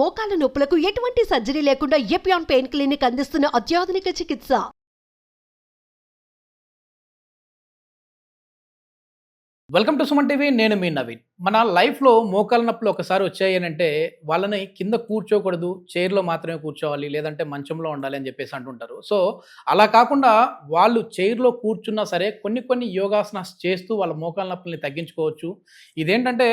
మోకాల నొప్పులకు ఎటువంటి సర్జరీ లేకుండా ఎపియాన్ పెయిన్ క్లినిక్ అందిస్తున్న అత్యాధునిక చికిత్స. Welcome to Suman TV. నేను మీ నవీన్. మన లైఫ్లో మోకాల నొప్పులు ఒకసారి వచ్చాయి అని అంటే వాళ్ళని కింద కూర్చోకూడదు, చైర్లో మాత్రమే కూర్చోవాలి, లేదంటే మంచంలో ఉండాలి అని చెప్పేసి అంటుంటారు. సో అలా కాకుండా వాళ్ళు చైర్లో కూర్చున్నా సరే కొన్ని యోగాసనాస్ చేస్తూ వాళ్ళ మోకాల నొప్పుల్ని తగ్గించుకోవచ్చు. ఇదేంటంటే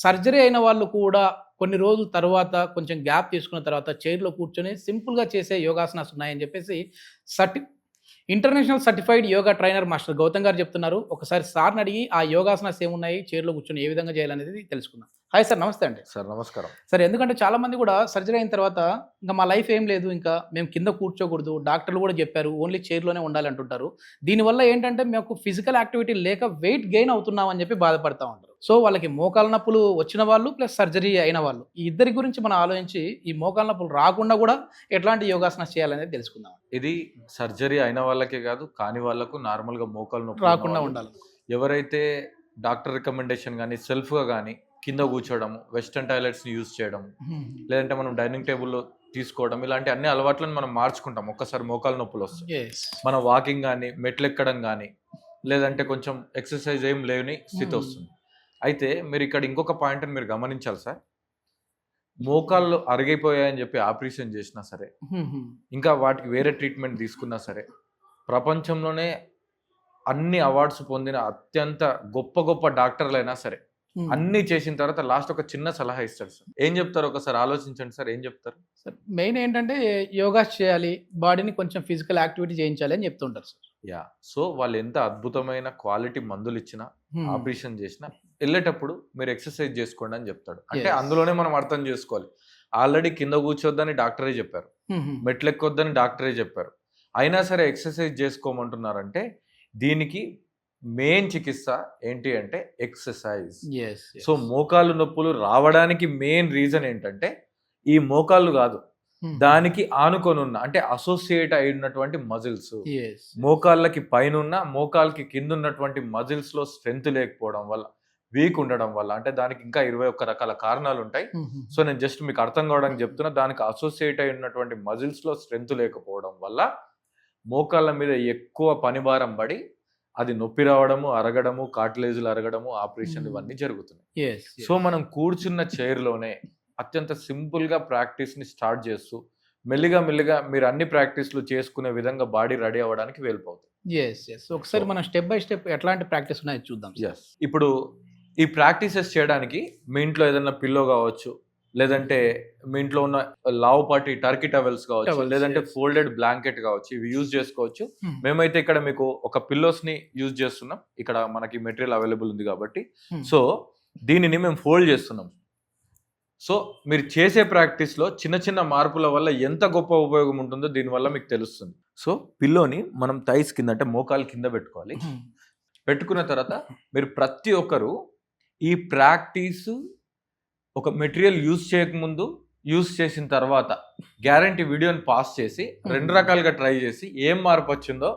సర్జరీ అయిన వాళ్ళు కూడా కొన్ని రోజుల తర్వాత కొంచెం గ్యాప్ తీసుకున్న తర్వాత చైర్లో కూర్చొని సింపుల్గా చేసే యోగాసనాస్ ఉన్నాయని చెప్పేసి international certified yoga trainer master Gautam గారు చెప్తున్నారు. ఒకసారి సార్ని అడిగి ఆ యోగాసనాస్ ఏమున్నాయి, చైర్లో కూర్చొని ఏ విధంగా చేయాలనేది తెలుసుకుందాం. హాయ్ సార్, నమస్తే అండి. సార్ నమస్కారం. సార్, ఎందుకంటే చాలా మంది కూడా సర్జరీ అయిన తర్వాత ఇంకా మా లైఫ్ ఏం లేదు, ఇంకా మేము కింద కూర్చోకూడదు, డాక్టర్లు కూడా చెప్పారు ఓన్లీ చైర్లోనే ఉండాలి అంటుంటారు. దీనివల్ల ఏంటంటే మేము ఫిజికల్ యాక్టివిటీ లేక వెయిట్ గెయిన్ అవుతున్నాం అని చెప్పి బాధపడతా ఉంటారు. సో వాళ్ళకి మోకాల నొప్పులు వచ్చిన వాళ్ళు ప్లస్ సర్జరీ అయిన వాళ్ళు ఈ ఇద్దరి గురించి మనం ఆలోచించి ఈ మోకాల నొప్పులు రాకుండా కూడా ఎట్లాంటి యోగాసనాలు చేయాలనేది తెలుసుకుందాం. ఇది సర్జరీ అయిన వాళ్ళకే కాదు, కాని వాళ్ళకు నార్మల్గా మోకాలు నొప్పి రాకుండా ఉండాలి. ఎవరైతే డాక్టర్ రికమెండేషన్ కానీ సెల్ఫ్గా కానీ కింద కూర్చోవడము, వెస్టర్న్ టాయిలెట్స్ని యూజ్ చేయడం, లేదంటే మనం డైనింగ్ టేబుల్లో తీసుకోవడం, ఇలాంటి అన్ని అలవాట్లను మనం మార్చుకుంటాం. ఒక్కసారి మోకాలు నొప్పులు వస్తాయి. మన వాకింగ్ కానీ మెట్లు ఎక్కడం కానీ లేదంటే కొంచెం ఎక్సర్సైజ్ ఏం లేని స్థితి వస్తుంది. అయితే మీరు ఇక్కడ ఇంకొక పాయింట్ని మీరు గమనించాలి సార్. మోకాళ్ళు అరిగిపోయాయని చెప్పి ఆపరేషన్ చేసినా సరే, ఇంకా వాటికి వేరే ట్రీట్మెంట్ తీసుకున్నా సరే, ప్రపంచంలోనే అన్ని అవార్డ్స్ పొందిన అత్యంత గొప్ప డాక్టర్లు అయినా సరే అన్ని చేసిన తర్వాత లాస్ట్ ఒక చిన్న సలహా ఇస్తారు సార్. ఏం చెప్తారు ఒకసారి ఆలోచించండి సార్. ఏం చెప్తారు సార్? మెయిన్ ఏంటంటే యోగా చేయాలి, బాడీని కొంచెం ఫిజికల్ యాక్టివిటీ చేయించాలి అని చెప్తుంటారు సార్. యా, సో వాళ్ళు ఎంత అద్భుతమైన క్వాలిటీ మందులు ఇచ్చినా ఆపరేషన్ చేసినా వెళ్ళేటప్పుడు మీరు ఎక్సర్సైజ్ చేసుకోండి అని చెప్తాడు. అంటే అందులోనే మనం అర్థం చేసుకోవాలి. ఆల్రెడీ కింద కూర్చోద్దని డాక్టరే చెప్పారు, మెట్లు ఎక్కొద్దని డాక్టరే చెప్పారు, అయినా సరే ఎక్సర్సైజ్ చేసుకోమంటున్నారంటే దీనికి మెయిన్ చికిత్స ఏంటి అంటే ఎక్సర్సైజ్. సో మోకాలు నొప్పులు రావడానికి మెయిన్ రీజన్ ఏంటంటే ఈ మోకాళ్ళు కాదు, దానికి ఆనుకొని ఉన్న అంటే అసోసియేట్ అయి ఉన్నటువంటి మజిల్స్, మోకాళ్ళకి పైన ఉన్న మోకాళ్ళకి కింద ఉన్నటువంటి మజిల్స్ లో స్ట్రెంత్ లేకపోవడం వల్ల, వీక్ ఉండడం వల్ల, అంటే దానికి ఇంకా 21 రకాల కారణాలు ఉంటాయి. సో నేను జస్ట్ మీకు అర్థం కావడానికి చెప్తున్నా. దానికి అసోసియేట్ అయి ఉన్నటువంటి మజిల్స్ లో స్ట్రెంత్ లేకపోవడం వల్ల మోకాళ్ళ మీద ఎక్కువ పనిభారం పడి అది నొప్పి రావడము, అరగడము, కార్టిలేజులు అరగడము, ఆపరేషన్ ఇవన్నీ జరుగుతున్నాయి. సో మనం కూర్చున్న చైర్లోనే అత్యంత సింపుల్గా ప్రాక్టీస్ని స్టార్ట్ చేస్తూ మెల్లిగా మీరు అన్ని ప్రాక్టీస్లు చేసుకునే విధంగా బాడీ రెడీ అవ్వడానికి వెళ్ళిపోతుంది. ఒకసారి మనం స్టెప్ బై స్టెప్ ఎట్లాంటి ప్రాక్టీస్ ఉన్నాయో చూద్దాం. ఇప్పుడు ఈ ప్రాక్టీసెస్ చేయడానికి మీ ఇంట్లో ఏదైనా పిల్లో కావచ్చు, లేదంటే మీ ఇంట్లో ఉన్న లావుపాటి టర్కీ టవెల్స్ కావచ్చు, లేదంటే ఫోల్డెడ్ బ్లాంకెట్ కావచ్చు, ఇవి యూజ్ చేసుకోవచ్చు. మేమైతే ఇక్కడ మీకు ఒక పిల్లోస్ ని యూజ్ చేస్తున్నాం. ఇక్కడ మనకి మెటీరియల్ అవైలబుల్ ఉంది కాబట్టి సో దీనిని మేము ఫోల్డ్ చేస్తున్నాం. సో మీరు చేసే ప్రాక్టీస్లో చిన్న మార్పుల వల్ల ఎంత గొప్ప ఉపయోగం ఉంటుందో దీనివల్ల మీకు తెలుస్తుంది. సో పిల్లోని మనం థైస్ కింద అంటే మోకాలు కింద పెట్టుకోవాలి. పెట్టుకున్న తర్వాత మీరు ప్రతి ఒక్కరు ఈ ప్రాక్టీస్ ఒక మెటీరియల్ యూజ్ చేయకముందు, యూజ్ చేసిన తర్వాత గ్యారంటీ వీడియోని పాస్ చేసి 2 రకాలుగా ట్రై చేసి ఏం మార్పు వచ్చిందో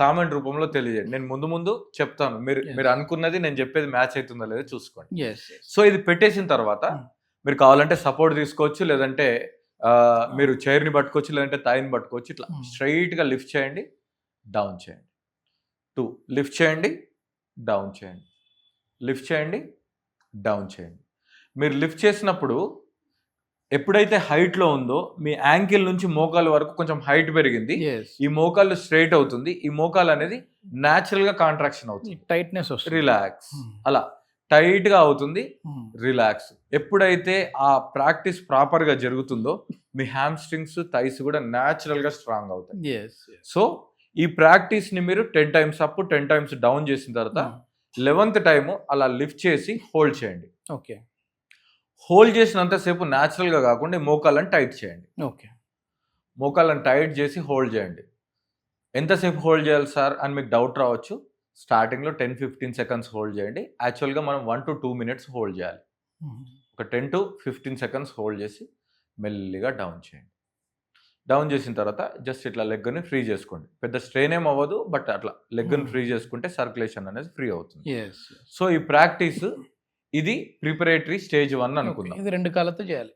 కామెంట్ రూపంలో తెలియజేయండి. నేను ముందు చెప్తాను, మీరు అనుకున్నది నేను చెప్పేది మ్యాచ్ అవుతుందో లేదో చూసుకోండి. సో ఇది పెట్టేసిన తర్వాత మీరు కావాలంటే సపోర్ట్ తీసుకోవచ్చు, లేదంటే మీరు చైర్ని పట్టుకోవచ్చు, లేదంటే థైని పట్టుకోవచ్చు. ఇట్లా స్ట్రైట్గా లిఫ్ట్ చేయండి, డౌన్ చేయండి. 2 లిఫ్ట్ చేయండి, డౌన్ చేయండి, లిఫ్ట్ చేయండి, డౌన్ చేయండి. మీరు లిఫ్ట్ చేసినప్పుడు ఎప్పుడైతే హైట్లో ఉందో మీ యాంకిల్ నుంచి మోకాలు వరకు కొంచెం హైట్ పెరిగింది, ఈ మోకాళ్ళు స్ట్రైట్ అవుతుంది. ఈ మోకాలు అనేది న్యాచురల్ గా కాంట్రాక్షన్ అవుతుంది, టైట్నెస్ వస్తుంది, రిలాక్స్, అలా టైట్ గా అవుతుంది, రిలాక్స్. ఎప్పుడైతే ఆ ప్రాక్టీస్ ప్రాపర్ గా జరుగుతుందో మీ హ్యామ్స్ట్రింగ్స్, థైస్ కూడా న్యాచురల్ గా స్ట్రాంగ్ అవుతాయి. సో ఈ ప్రాక్టీస్ ని మీరు 10 times అప్ 10 times డౌన్ చేసిన తర్వాత 11th టైం అలా లిఫ్ట్ చేసి హోల్డ్ చేయండి. ఓకే, హోల్డ్ చేసినంతసేపు న్యాచురల్గా కాకుండా మోకాళ్ళని టైట్ చేయండి. ఓకే, మోకాళ్ళని టైట్ చేసి హోల్డ్ చేయండి. ఎంతసేపు హోల్డ్ చేయాలి సార్ అని మీకు డౌట్ రావచ్చు. స్టార్టింగ్లో 10-15 seconds హోల్డ్ చేయండి. యాక్చువల్గా మనం 1 to 2 minutes హోల్డ్ చేయాలి. ఒక 10 to 15 seconds హోల్డ్ చేసి మెల్లిగా డౌన్ చేయండి. డౌన్ చేసిన తర్వాత జస్ట్ ఇట్లా లెగ్ని ఫ్రీ చేసుకోండి. పెద్ద స్ట్రెయిన్ ఏం అవ్వదు, బట్ అట్లా లెగ్ని ఫ్రీ చేసుకుంటే సర్క్యులేషన్ అనేది ఫ్రీ అవుతుంది. సో ఈ ప్రాక్టీస్ ఇది ప్రిపరేటరీ స్టేజ్ 1 అనుకుందాం. ఇది 2 కాళ్ళతో చేయాలి.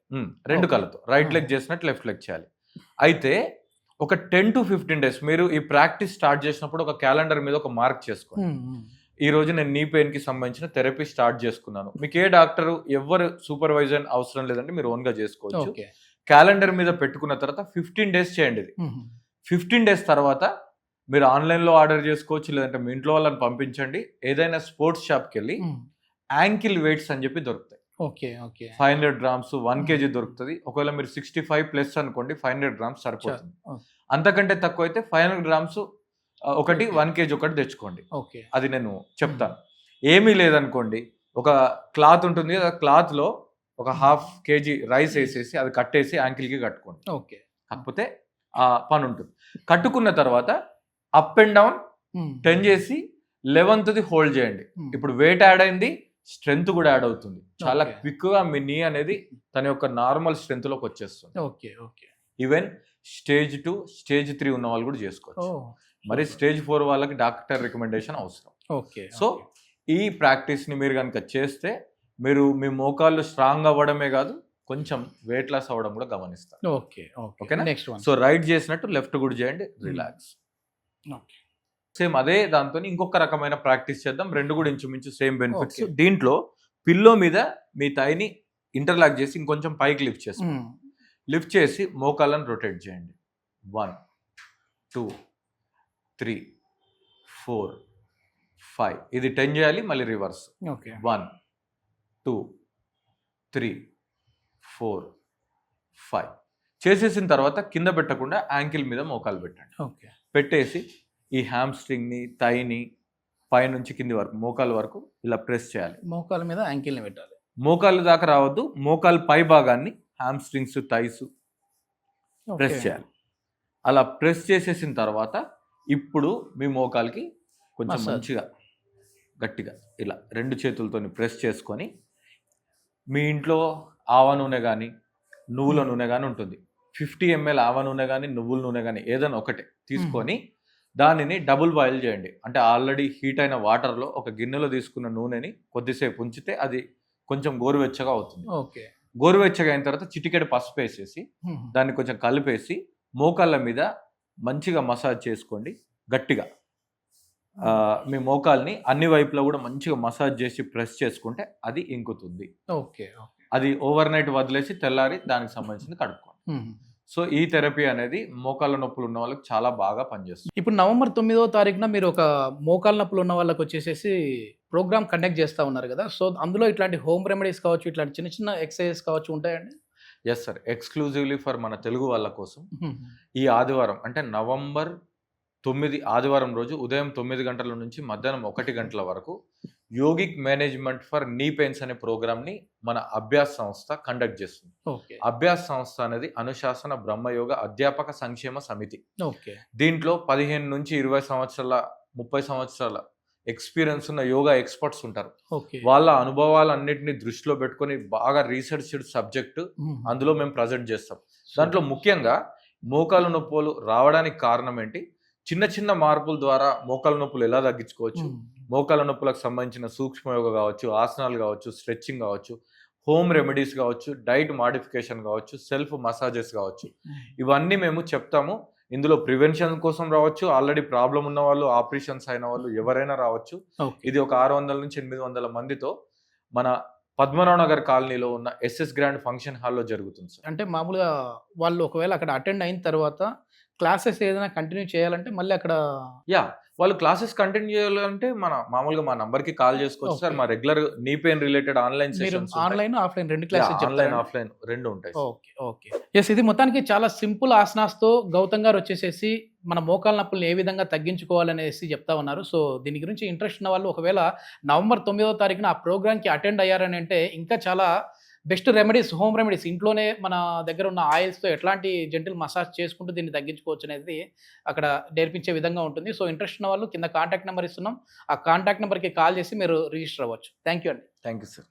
2 కాళ్ళతో రైట్ లెగ్ చేసినట్టు లెఫ్ట్ లెగ్ చేయాలి. అయితే ఒక 10 to 15 డేస్ మీరు ఈ ప్రాక్టీస్ స్టార్ట్ చేసినప్పుడు ఒక క్యాలెండర్ మీద ఒక మార్క్ చేసుకోండి. ఈ రోజు నేను నీ పెయిన్ కి సంబంధించిన థెరపీ స్టార్ట్ చేసుకున్నాను. మీకు ఏ డాక్టర్ ఎవరు సూపర్వైజర్ అవసరం లేదంటే మీరు ఓన్ గా చేసుకోవచ్చు. క్యాలెండర్ మీద పెట్టుకున్న తర్వాత 15 డేస్ చేయండి. ఇది 15 డేస్ తర్వాత మీరు ఆన్లైన్లో ఆర్డర్ చేసుకోవచ్చు, లేదంటే మీ ఇంట్లో వాళ్ళని పంపించండి. ఏదైనా స్పోర్ట్స్ షాప్కి వెళ్ళి యాంకిల్ వెయిట్స్ అని చెప్పి దొరుకుతాయి. 500 grams 1 kg దొరుకుతుంది. ఒకవేళ మీరు 65+ అనుకోండి 500 grams సరిపోతుంది. అంతకంటే తక్కువ అయితే 500 grams ఒకటి 1 kg ఒకటి తెచ్చుకోండి. అది నేను చెప్తాను. ఏమీ లేదనుకోండి, ఒక క్లాత్ ఉంటుంది కదా, క్లాత్ లో ఒక 1/2 kg రైస్ వేసేసి అది కట్టేసి యాంకిల్ కి కట్టుకోండి. కాకపోతే ఆ పని ఉంటుంది. కట్టుకున్న తర్వాత అప్ అండ్ డౌన్ 10 చేసి 11th హోల్డ్ చేయండి. ఇప్పుడు వెయిట్ యాడ్ అయింది, స్ట్రెంత్ కూడా యాడ్ అవుతుంది. చాలా క్విక్ గా మీ నీ అనేది తన యొక్క నార్మల్ స్ట్రెంత్ లోకి వచ్చేస్తుంది. ఈవెన్ స్టేజ్ 2 స్టేజ్ 3 ఉన్న వాళ్ళు కూడా చేసుకోవచ్చు. మరి స్టేజ్ 4 వాళ్ళకి డాక్టర్ రికమెండేషన్ అవసరం. సో ఈ ప్రాక్టీస్ ని మీరు కనుక చేస్తే మీరు మీ మోకాళ్ళు స్ట్రాంగ్ అవ్వడమే కాదు, కొంచెం వెయిట్ లాస్ అవ్వడం కూడా గమనిస్తారు. ఓకేనా? సో రైట్ చేసినట్టు లెఫ్ట్ కూడా చేయండి, రిలాక్స్. సేమ్ అదే దాంతో ఇంకొక రకమైన ప్రాక్టీస్ చేద్దాం. రెండు కూడా ఇంచుమించు సేమ్ బెనిఫిట్స్. దీంట్లో పిల్లో మీద మీ థైని ఇంటర్లాక్ చేసి ఇంకొంచెం పైకి లిఫ్ట్ చేసుకోండి. లిఫ్ట్ చేసి మోకాళ్ళను రొటేట్ చేయండి. 1 2 3 4 5. ఇది 10 చేయాలి, మళ్ళీ రివర్స్. 1 2 3 4 5 చేసేసిన తర్వాత కింద పెట్టకుండా యాంకిల్ మీద మోకాలు పెట్టండి. పెట్టేసి ఈ హ్యామ్స్ట్రింగ్ని థైని పైనుంచి కింది వరకు మోకాలు వరకు ఇలా ప్రెస్ చేయాలి. మోకాల మీద యాంకిల్ని పెట్టాలి. మోకాలు దాకా రావద్దు, మోకాలు పై భాగాన్ని హ్యామ్స్ట్రింగ్స్ థైస్ ప్రెస్ చేయాలి. అలా ప్రెస్ చేసేసిన తర్వాత ఇప్పుడు మీ మోకాలకి కొంచెం మంచిగా గట్టిగా ఇలా 2 చేతులతో ప్రెస్ చేసుకొని, మీ ఇంట్లో ఆవ నూనె కానీ నువ్వుల నూనె కానీ ఉంటుంది, 50 ml ఆవ నూనె కానీ నువ్వుల నూనె కానీ ఏదైనా ఒకటే తీసుకొని దానిని డబుల్ బాయిల్ చేయండి. అంటే ఆల్రెడీ హీట్ అయిన వాటర్లో ఒక గిన్నెలో తీసుకున్న నూనెని కొద్దిసేపు ఉంచితే అది కొంచెం గోరువెచ్చగా అవుతుంది. గోరువెచ్చగా అయిన తర్వాత చిటికెడు పసుపు వేసేసి దాన్ని కొంచెం కలిపేసి మోకాళ్ళ మీద మంచిగా మసాజ్ చేసుకోండి గట్టిగా. మీ మోకాల్ని అన్ని వైపులా కూడా మంచిగా మసాజ్ చేసి ప్రెస్ చేసుకుంటే అది ఇంకుతుంది. అది ఓవర్ నైట్ వదిలేసి తెల్లారి దానికి సంబంధించింది కడుక్కోండి. సో ఈ థెరపీ అనేది మోకాళ్ళ నొప్పులు ఉన్న వాళ్ళకి చాలా బాగా పనిచేస్తుంది. ఇప్పుడు నవంబర్ 9వ తారీఖున మీరు ఒక మోకాళ్ళ నొప్పులు ఉన్న వాళ్ళకి వచ్చేసేసి ప్రోగ్రామ్ కండక్ట్ చేస్తూ ఉన్నారు కదా, సో అందులో ఇట్లాంటి హోమ్ రెమెడీస్ కావచ్చు, ఇట్లాంటి చిన్న చిన్న ఎక్సర్సైజెస్ కావచ్చు ఉంటాయండి? ఎస్ సార్, ఎక్స్క్లూజివ్లీ ఫర్ మన తెలుగు వాళ్ళ కోసం ఈ ఆదివారం అంటే నవంబర్ 9 ఆదివారం రోజు ఉదయం 9 గంటల నుంచి మధ్యాహ్నం 1 గంటల వరకు యోగిక్ మేనేజ్మెంట్ ఫర్ నీ పెయిన్స్ అనే ప్రోగ్రామ్ ని మన అభ్యాస్ సంస్థ కండక్ట్ చేస్తుంది. అభ్యాస్ సంస్థ అనేది అనుశాసన బ్రహ్మయోగ అధ్యాపక సంక్షేమ సమితి. దీంట్లో 15 నుంచి 20 సంవత్సరాల 30 సంవత్సరాల ఎక్స్పీరియన్స్ ఉన్న యోగా ఎక్స్పర్ట్స్ ఉంటారు. వాళ్ళ అనుభవాలన్నింటినీ దృష్టిలో పెట్టుకొని బాగా రీసెర్చ్డ్ సబ్జెక్ట్ అందులో మేము ప్రజెంట్ చేస్తాం. దాంట్లో ముఖ్యంగా మోకాలు నొప్పులు రావడానికి కారణం ఏంటి, చిన్న చిన్న మార్పుల ద్వారా మోకాలు నొప్పులు ఎలా తగ్గించుకోవచ్చు, మోకాల నొప్పులకు సంబంధించిన సూక్ష్మయోగ కావచ్చు, ఆసనాలు కావచ్చు, స్ట్రెచ్చింగ్ కావచ్చు, హోమ్ రెమెడీస్ కావచ్చు, డైట్ మాడిఫికేషన్ కావచ్చు, సెల్ఫ్ మసాజెస్ కావచ్చు, ఇవన్నీ మేము చెప్తాము. ఇందులో ప్రివెన్షన్ కోసం రావచ్చు, ఆల్రెడీ ప్రాబ్లం ఉన్న వాళ్ళు, ఆపరేషన్స్ అయిన వాళ్ళు ఎవరైనా రావచ్చు. ఇది ఒక 600 నుంచి 800 మందితో మన పద్మనాభ నగర్ కాలనీలో ఉన్న ఎస్ఎస్ గ్రాండ్ ఫంక్షన్ హాల్లో జరుగుతుంది సార్. అంటే మామూలుగా వాళ్ళు ఒకవేళ అక్కడ అటెండ్ అయిన తర్వాత క్లాసెస్ ఏదైనా కంటిన్యూ చేయాలంటే మళ్ళీ అక్కడ వాళ్ళు క్లాసెస్ కంటిన్యూ చేయాలంటే మామూలుగా మా నంబర్ కి కాల్ చేసుకోవచ్చు సార్. మా regular knee pain related online sessions online offline రెండు క్లాసెస్ ఆన్లైన్ ఆఫ్లైన్ రెండు ఉంటాయి. ఓకే. ఎస్, ఇది మొత్తానికి చాలా సింపుల్ ఆసనాస్ తో గౌతమ్ గారు వచ్చేసేసి మన మోకాళ్ళ నొప్పులను ఏ విధంగా తగ్గించుకోవాలనేసి చెప్తా ఉన్నారు. సో దీని గురించి ఇంట్రెస్ట్ ఉన్న వాళ్ళు ఒకవేళ నవంబర్ 9వ తారీఖున ఆ ప్రోగ్రామ్కి అటెండ్ అయ్యారని అంటే ఇంకా చాలా బెస్ట్ రెమెడీస్, హోమ్ రెమెడీస్ ఇంట్లోనే మన దగ్గర ఉన్న ఆయిల్స్తో ఎట్లాంటి జెంటిల్ మసాజ్ చేసుకుంటూ దీన్ని తగ్గించుకోవచ్చు అనేది అక్కడ నేర్పించే విధంగా ఉంటుంది. సో ఇంట్రెస్ట్ ఉన్న వాళ్ళు కింద కాంటాక్ట్ నెంబర్ ఇస్తున్నాం, ఆ కాంటాక్ట్ నెంబర్కి కాల్ చేసి మీరు రిజిస్టర్ అవ్వచ్చు. థ్యాంక్ యూ అండి. Thank you sir.